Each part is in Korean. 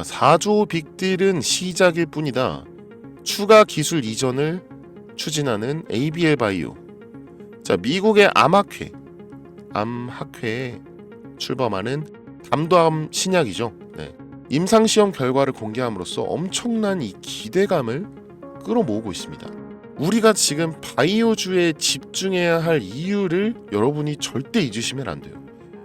자, 4조 빅딜은 시작일 뿐이다. 추가 기술 이전을 추진하는 ABL 바이오. 자, 미국의 암학회에 출범하는 담도암 신약이죠. 네. 임상시험 결과를 공개함으로써 엄청난 이 기대감을 끌어모으고 있습니다. 우리가 지금 바이오주에 집중해야 할 이유를 여러분이 절대 잊으시면 안 돼요.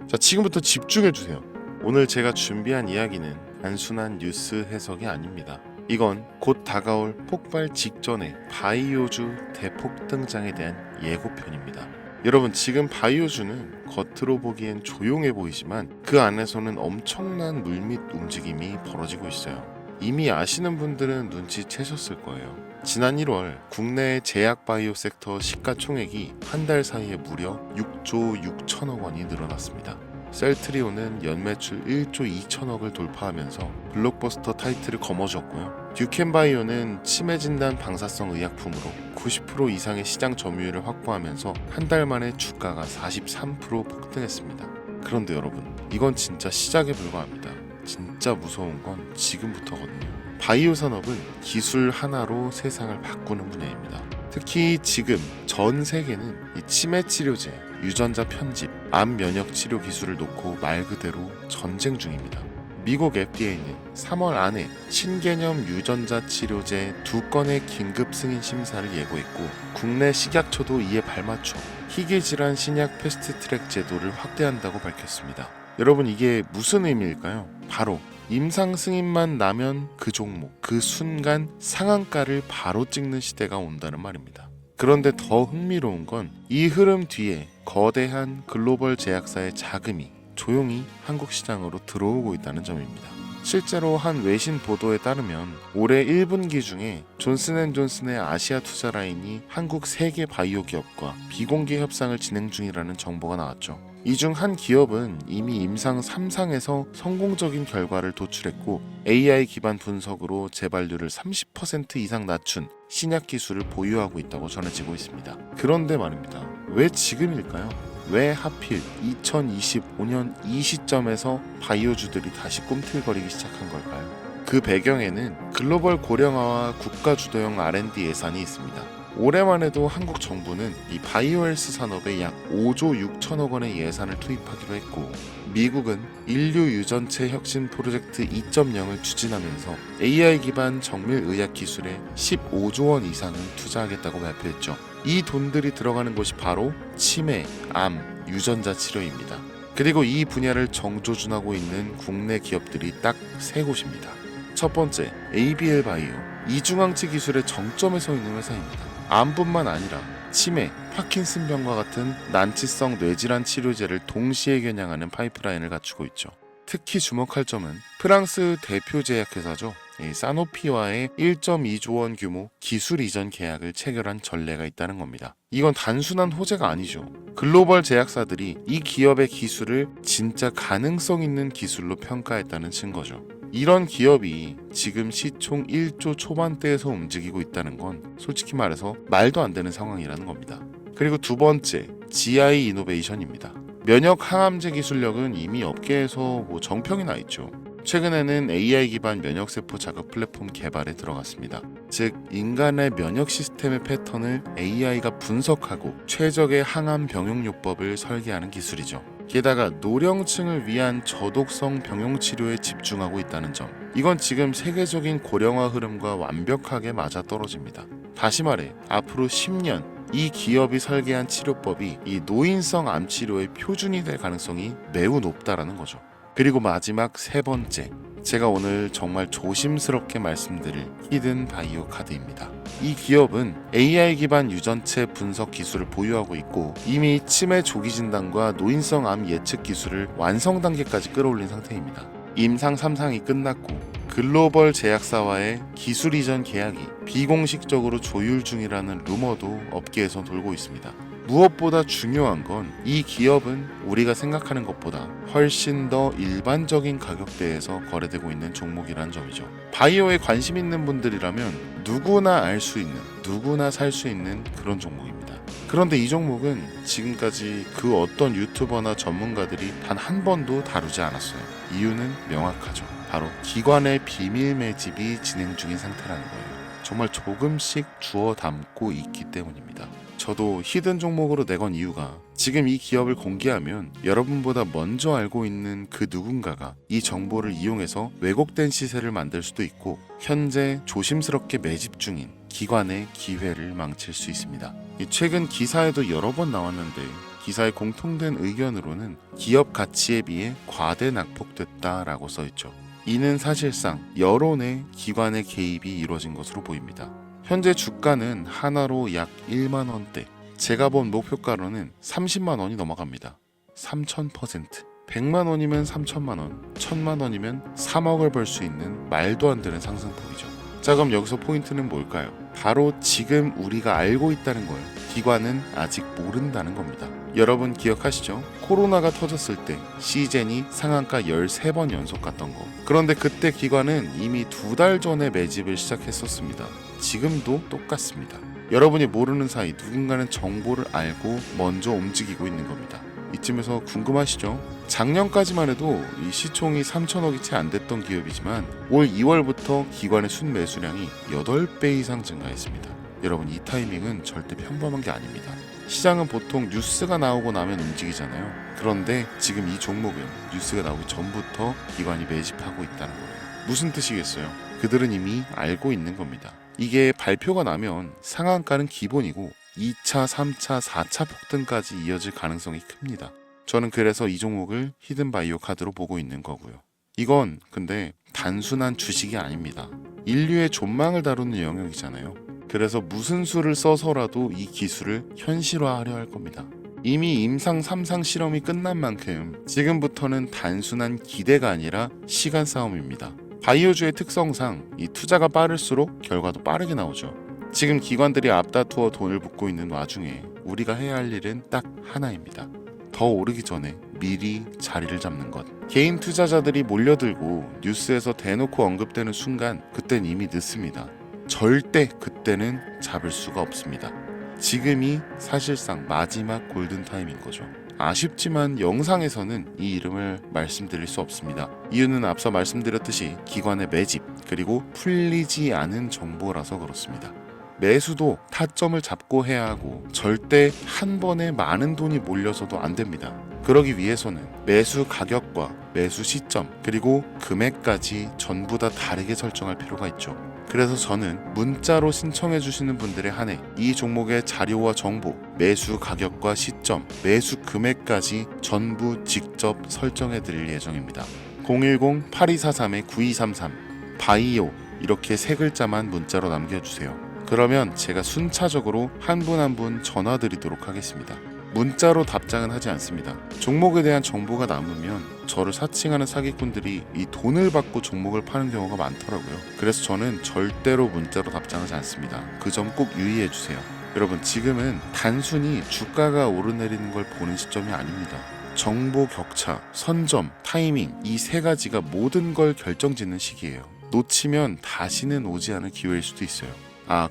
자, 지금부터 집중해주세요. 오늘 제가 준비한 이야기는 단순한 뉴스 해석이 아닙니다. 이건 곧 다가올 폭발 직전의 바이오주 대폭 등장에 대한 예고편입니다. 여러분, 지금 바이오주는 겉으로 보기엔 조용해 보이지만 그 안에서는 엄청난 물밑 움직임이 벌어지고 있어요. 이미 아시는 분들은 눈치채셨을 거예요. 지난 1월 국내 제약 바이오 섹터 시가총액이 한 달 사이에 무려 6조 6천억 원이 늘어났습니다. 셀트리온은 연매출 1조 2천억을 돌파하면서 블록버스터 타이틀을 거머쥐었고요. 듀켄바이오는 치매 진단 방사성 의약품으로 90% 이상의 시장 점유율을 확보하면서 한 달 만에 주가가 43% 폭등했습니다. 그런데 여러분, 이건 진짜 시작에 불과합니다. 진짜 무서운 건 지금부터거든요. 바이오 산업은 기술 하나로 세상을 바꾸는 분야입니다. 특히 지금 전 세계는 이 치매 치료제, 유전자 편집, 암 면역 치료 기술을 놓고 말 그대로 전쟁 중입니다. 미국 FDA는 3월 안에 신개념 유전자 치료제 2건의 긴급 승인 심사를 예고했고, 국내 식약처도 이에 발맞춰 희귀 질환 신약 패스트트랙 제도를 확대한다고 밝혔습니다. 여러분, 이게 무슨 의미일까요? 바로 임상 승인만 나면 그 종목, 그 순간 상한가를 바로 찍는 시대가 온다는 말입니다. 그런데 더 흥미로운 건 이 흐름 뒤에 거대한 글로벌 제약사의 자금이 조용히 한국 시장으로 들어오고 있다는 점입니다. 실제로 한 외신 보도에 따르면 올해 1분기 중에 존슨앤존슨의 아시아 투자 라인이 한국 3개 바이오 기업과 비공개 협상을 진행 중이라는 정보가 나왔죠. 이 중 한 기업은 이미 임상 3상에서 성공적인 결과를 도출했고, AI 기반 분석으로 재발률을 30% 이상 낮춘 신약 기술을 보유하고 있다고 전해지고 있습니다. 그런데 말입니다. 왜 지금일까요? 왜 하필 2025년 이 시점에서 바이오주들이 다시 꿈틀거리기 시작한 걸까요? 그 배경에는 글로벌 고령화와 국가 주도형 R&D 예산이 있습니다. 올해만 해도 한국 정부는 이 바이오헬스 산업에 약 5조 6천억 원의 예산을 투입하기로 했고, 미국은 인류 유전체 혁신 프로젝트 2.0을 추진하면서 AI 기반 정밀 의학 기술에 15조 원 이상을 투자하겠다고 발표했죠. 이 돈들이 들어가는 곳이 바로 치매, 암, 유전자 치료입니다. 그리고 이 분야를 정조준하고 있는 국내 기업들이 딱 3곳입니다. 첫 번째, ABL 바이오. 이중항체 기술의 정점에 서 있는 회사입니다. 암뿐만 아니라 치매, 파킨슨병과 같은 난치성 뇌질환 치료제를 동시에 겨냥하는 파이프라인을 갖추고 있죠. 특히 주목할 점은 프랑스 대표 제약회사죠. 사노피와의 1.2조 원 규모 기술 이전 계약을 체결한 전례가 있다는 겁니다. 이건 단순한 호재가 아니죠. 글로벌 제약사들이 이 기업의 기술을 진짜 가능성 있는 기술로 평가했다는 증거죠. 이런 기업이 지금 시총 1조 초반대에서 움직이고 있다는 건 솔직히 말해서 말도 안 되는 상황이라는 겁니다. 그리고 두 번째, GI 이노베이션입니다. 면역 항암제 기술력은 이미 업계에서 정평이 나 있죠. 최근에는 AI 기반 면역세포 자극 플랫폼 개발에 들어갔습니다. 즉, 인간의 면역 시스템의 패턴을 AI가 분석하고 최적의 항암 병용요법을 설계하는 기술이죠. 게다가 노령층을 위한 저독성 병용 치료에 집중하고 있다는 점, 이건 지금 세계적인 고령화 흐름과 완벽하게 맞아떨어집니다. 다시 말해, 앞으로 10년 이 기업이 설계한 치료법이 이 노인성 암 치료의 표준이 될 가능성이 매우 높다라는 거죠. 그리고 마지막 세 번째, 제가 오늘 정말 조심스럽게 말씀드릴 히든 바이오 카드입니다. 이 기업은 AI 기반 유전체 분석 기술을 보유하고 있고, 이미 치매 조기 진단과 노인성 암 예측 기술을 완성 단계까지 끌어올린 상태입니다. 임상 3상이 끝났고 글로벌 제약사와의 기술 이전 계약이 비공식적으로 조율 중이라는 루머도 업계에서 돌고 있습니다. 무엇보다 중요한 건 이 기업은 우리가 생각하는 것보다 훨씬 더 일반적인 가격대에서 거래되고 있는 종목이라는 점이죠. 바이오에 관심 있는 분들이라면 누구나 알 수 있는, 누구나 살 수 있는 그런 종목입니다. 그런데 이 종목은 지금까지 그 어떤 유튜버나 전문가들이 단 한 번도 다루지 않았어요. 이유는 명확하죠. 바로 기관의 비밀 매집이 진행 중인 상태라는 거예요. 정말 조금씩 주워 담고 있기 때문입니다. 저도 히든 종목으로 내건 이유가 지금 이 기업을 공개하면 여러분보다 먼저 알고 있는 그 누군가가 이 정보를 이용해서 왜곡된 시세를 만들 수도 있고 현재 조심스럽게 매집 중인 기관의 기회를 망칠 수 있습니다. 최근 기사에도 여러 번 나왔는데 기사의 공통된 의견으로는 기업 가치에 비해 과대 낙폭됐다라고 써있죠. 이는 사실상 여론의 기관의 개입이 이루어진 것으로 보입니다. 현재 주가는 하나로 약 1만 원대, 제가 본 목표가로는 30만 원이 넘어갑니다. 3000%. 100만 원이면 3천만 원, 1000만 원이면 3억을 벌 수 있는 말도 안 되는 상승폭이죠. 자, 그럼 여기서 포인트는 뭘까요? 바로 지금 우리가 알고 있다는 거예요. 기관은 아직 모른다는 겁니다. 여러분 기억하시죠? 코로나가 터졌을 때 시젠이 상한가 13번 연속 갔던 거. 그런데 그때 기관은 이미 2달 전에 매집을 시작했었습니다. 지금도 똑같습니다. 여러분이 모르는 사이 누군가는 정보를 알고 먼저 움직이고 있는 겁니다. 이쯤에서 궁금하시죠? 작년까지만 해도 이 시총이 3천억이 채 안 됐던 기업이지만 올 2월부터 기관의 순매수량이 8배 이상 증가했습니다. 여러분 이 타이밍은 절대 평범한 게 아닙니다. 시장은 보통 뉴스가 나오고 나면 움직이잖아요. 그런데 지금 이 종목은 뉴스가 나오기 전부터 기관이 매집하고 있다는 거예요. 무슨 뜻이겠어요? 그들은 이미 알고 있는 겁니다. 이게 발표가 나면 상한가는 기본이고 2차, 3차, 4차 폭등까지 이어질 가능성이 큽니다. 저는 그래서 이 종목을 히든바이오 카드로 보고 있는 거고요. 이건 근데 단순한 주식이 아닙니다. 인류의 존망을 다루는 영역이잖아요. 그래서 무슨 수를 써서라도 이 기술을 현실화하려 할 겁니다. 이미 임상 3상 실험이 끝난 만큼 지금부터는 단순한 기대가 아니라 시간 싸움입니다. 바이오주의 특성상 이 투자가 빠를수록 결과도 빠르게 나오죠. 지금 기관들이 앞다투어 돈을 붓고 있는 와중에 우리가 해야 할 일은 딱 하나입니다. 더 오르기 전에 미리 자리를 잡는 것. 개인 투자자들이 몰려들고 뉴스에서 대놓고 언급되는 순간 그땐 이미 늦습니다. 절대 그때는 잡을 수가 없습니다. 지금이 사실상 마지막 골든타임인 거죠. 아쉽지만 영상에서는 이 이름을 말씀드릴 수 없습니다. 이유는 앞서 말씀드렸듯이 기관의 매집 그리고 풀리지 않은 정보라서 그렇습니다. 매수도 타점을 잡고 해야 하고 절대 한 번에 많은 돈이 몰려서도 안 됩니다. 그러기 위해서는 매수 가격과 매수 시점 그리고 금액까지 전부 다 다르게 설정할 필요가 있죠. 그래서 저는 문자로 신청해 주시는 분들에 한해 이 종목의 자료와 정보, 매수 가격과 시점, 매수 금액까지 전부 직접 설정해 드릴 예정입니다. 010-8243-9233 바이오 이렇게 세 글자만 문자로 남겨주세요. 그러면 제가 순차적으로 한 분 한 분 전화 드리도록 하겠습니다. 문자로 답장은 하지 않습니다. 종목에 대한 정보가 남으면 저를 사칭하는 사기꾼들이 이 돈을 받고 종목을 파는 경우가 많더라고요. 그래서 저는 절대로 문자로 답장하지 않습니다. 그 점 꼭 유의해 주세요. 여러분 지금은 단순히 주가가 오르내리는 걸 보는 시점이 아닙니다. 정보 격차, 선점, 타이밍 이 세 가지가 모든 걸 결정짓는 시기예요. 놓치면 다시는 오지 않을 기회일 수도 있어요.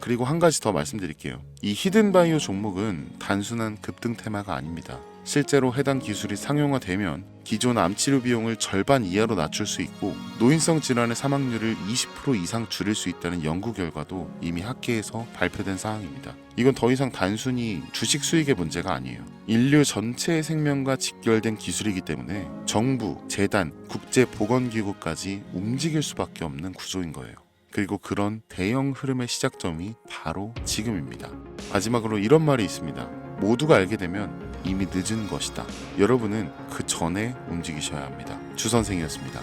그리고 한 가지 더 말씀드릴게요. 이 히든바이오 종목은 단순한 급등 테마가 아닙니다. 실제로 해당 기술이 상용화되면 기존 암치료 비용을 절반 이하로 낮출 수 있고 노인성 질환의 사망률을 20% 이상 줄일 수 있다는 연구 결과도 이미 학계에서 발표된 사항입니다. 이건 더 이상 단순히 주식 수익의 문제가 아니에요. 인류 전체의 생명과 직결된 기술이기 때문에 정부, 재단, 국제보건기구까지 움직일 수밖에 없는 구조인 거예요. 그리고 그런 대형 흐름의 시작점이 바로 지금입니다. 마지막으로 이런 말이 있습니다. 모두가 알게 되면 이미 늦은 것이다. 여러분은 그 전에 움직이셔야 합니다. 주선생이었습니다.